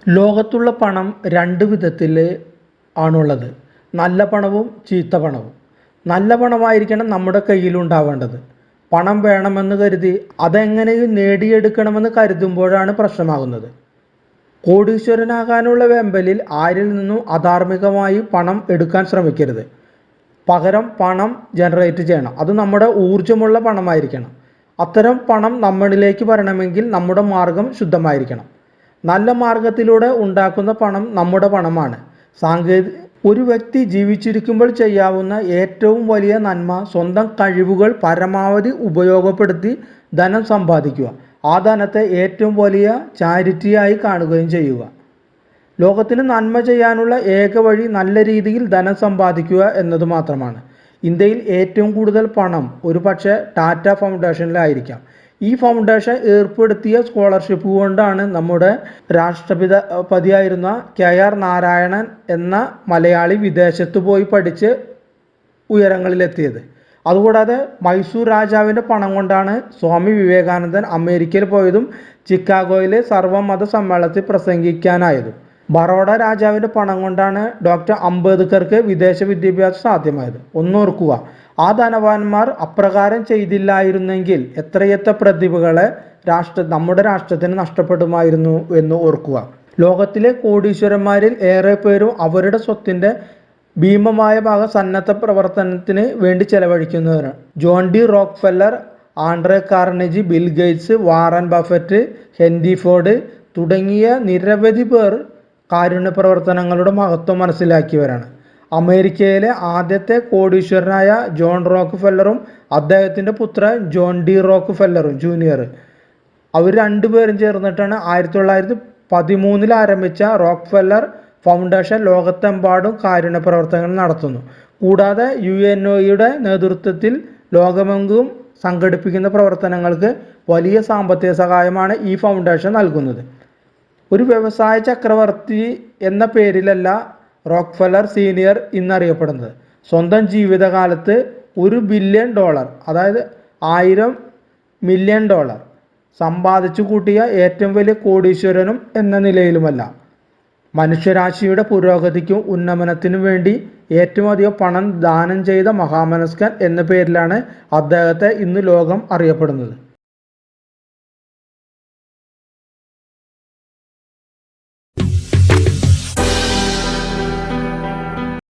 ലോകത്തുള്ള പണം രണ്ട് വിധത്തിൽ ആണുള്ളത്. നല്ല പണവും ചീത്ത പണവും. നല്ല പണമായിരിക്കണം നമ്മുടെ കയ്യിലുണ്ടാവേണ്ടത്. പണം വേണമെന്ന് കരുതി അതെങ്ങനെയും നേടിയെടുക്കണമെന്ന് കരുതുമ്പോഴാണ് പ്രശ്നമാകുന്നത്. കോടീശ്വരനാകാനുള്ള വെമ്പലിൽ ആരിൽ നിന്നും അധാർമികമായി പണം എടുക്കാൻ ശ്രമിക്കരുത്. പകരം പണം ജനറേറ്റ് ചെയ്യണം. അത് നമ്മുടെ ഊർജ്ജമുള്ള പണമായിരിക്കണം. അത്തരം പണം നമ്മളിലേക്ക് വരണമെങ്കിൽ നമ്മുടെ മാർഗം ശുദ്ധമായിരിക്കണം. നല്ല മാർഗത്തിലൂടെ ഉണ്ടാക്കുന്ന പണം നമ്മുടെ പണമാണ്. ഒരു വ്യക്തി ജീവിച്ചിരിക്കുമ്പോൾ ചെയ്യാവുന്ന ഏറ്റവും വലിയ നന്മ സ്വന്തം കഴിവുകൾ പരമാവധി ഉപയോഗപ്പെടുത്തി ധനം സമ്പാദിക്കുക. ആ ധനത്തെ ഏറ്റവും വലിയ ചാരിറ്റിയായി കാണുകയും ചെയ്യുക. ലോകത്തിന് നന്മ ചെയ്യാനുള്ള ഏക വഴി നല്ല രീതിയിൽ ധനം സമ്പാദിക്കുക എന്നത് മാത്രമാണ്. ഇന്ത്യയിൽ ഏറ്റവും കൂടുതൽ പണം ഒരുപക്ഷെ ടാറ്റ ഫൗണ്ടേഷനിലായിരിക്കാം. ഈ ഫൗണ്ടേഷൻ ഏർപ്പെടുത്തിയ സ്കോളർഷിപ്പ് കൊണ്ടാണ് നമ്മുടെ രാഷ്ട്രപതിയായിരുന്ന KR നാരായണൻ എന്ന മലയാളി വിദേശത്ത് പോയി പഠിച്ച് ഉയരങ്ങളിലെത്തിയത്. അതുകൂടാതെ മൈസൂർ രാജാവിൻ്റെ പണം കൊണ്ടാണ് സ്വാമി വിവേകാനന്ദൻ അമേരിക്കയിൽ പോയതും ചിക്കാഗോയിലെ സർവ്വമത സമ്മേളനത്തിൽ പ്രസംഗിക്കാനായതും. ബറോഡ രാജാവിൻ്റെ പണം കൊണ്ടാണ് ഡോക്ടർ അംബേദ്കർക്ക് വിദേശ വിദ്യാഭ്യാസം സാധ്യമായത്. ഒന്നോർക്കുക, ആ ധനവാന്മാർ അപ്രകാരം ചെയ്തില്ലായിരുന്നെങ്കിൽ എത്രയെത്ര പ്രതിഭകളെ നമ്മുടെ രാഷ്ട്രത്തിന് നഷ്ടപ്പെടുമായിരുന്നു എന്ന് ഓർക്കുക. ലോകത്തിലെ കോടീശ്വരന്മാരിൽ ഏറെ പേരും അവരുടെ സ്വത്തിൻ്റെ ഭീമമായ ഭാഗം സന്നദ്ധ പ്രവർത്തനത്തിന് വേണ്ടി ചെലവഴിക്കുന്നവരാണ്. John D Rockefeller, Andrew Carnegie, Bill Gates, Warren Buffett, Henry Ford തുടങ്ങിയ നിരവധി പേർ കാരുണ്യ പ്രവർത്തനങ്ങളുടെ മഹത്വം മനസ്സിലാക്കിയവരാണ്. അമേരിക്കയിലെ ആദ്യത്തെ കോടീശ്വരനായ ജോൺ റോക്ക്ഫെല്ലറും അദ്ദേഹത്തിൻ്റെ പുത്രൻ ജോൺ ഡി റോക്ക്ഫെല്ലറും ജൂനിയർ, അവർ രണ്ടുപേരും ചേർന്നിട്ടാണ് 1913 ആരംഭിച്ച റോക്ക്ഫെല്ലർ ഫൗണ്ടേഷൻ ലോകത്തെമ്പാടും കാരുണ്യ പ്രവർത്തനങ്ങൾ നടത്തുന്നു. കൂടാതെ UNOയുടെ നേതൃത്വത്തിൽ ലോകമെങ്ങും സംഘടിപ്പിക്കുന്ന പ്രവർത്തനങ്ങൾക്ക് വലിയ സാമ്പത്തിക സഹായമാണ് ഈ ഫൗണ്ടേഷൻ നൽകുന്നത്. ഒരു വ്യവസായ ചക്രവർത്തി എന്ന പേരിലല്ല റോക്ക്ഫെല്ലർ സീനിയർ ഇന്നറിയപ്പെടുന്നത്. സ്വന്തം ജീവിതകാലത്ത് $1 ബില്യൺ, അതായത് 1000 മില്യൺ സമ്പാദിച്ചു കൂട്ടിയ ഏറ്റവും വലിയ കോടീശ്വരനും എന്ന നിലയിലുമല്ല. മനുഷ്യരാശിയുടെ പുരോഗതിക്കും ഉന്നമനത്തിനും വേണ്ടി ഏറ്റവും അധികം പണം ദാനം ചെയ്ത മഹാമനസ്കൻ എന്ന പേരിലാണ് അദ്ദേഹത്തെ ഇന്ന് ലോകം അറിയപ്പെടുന്നത്.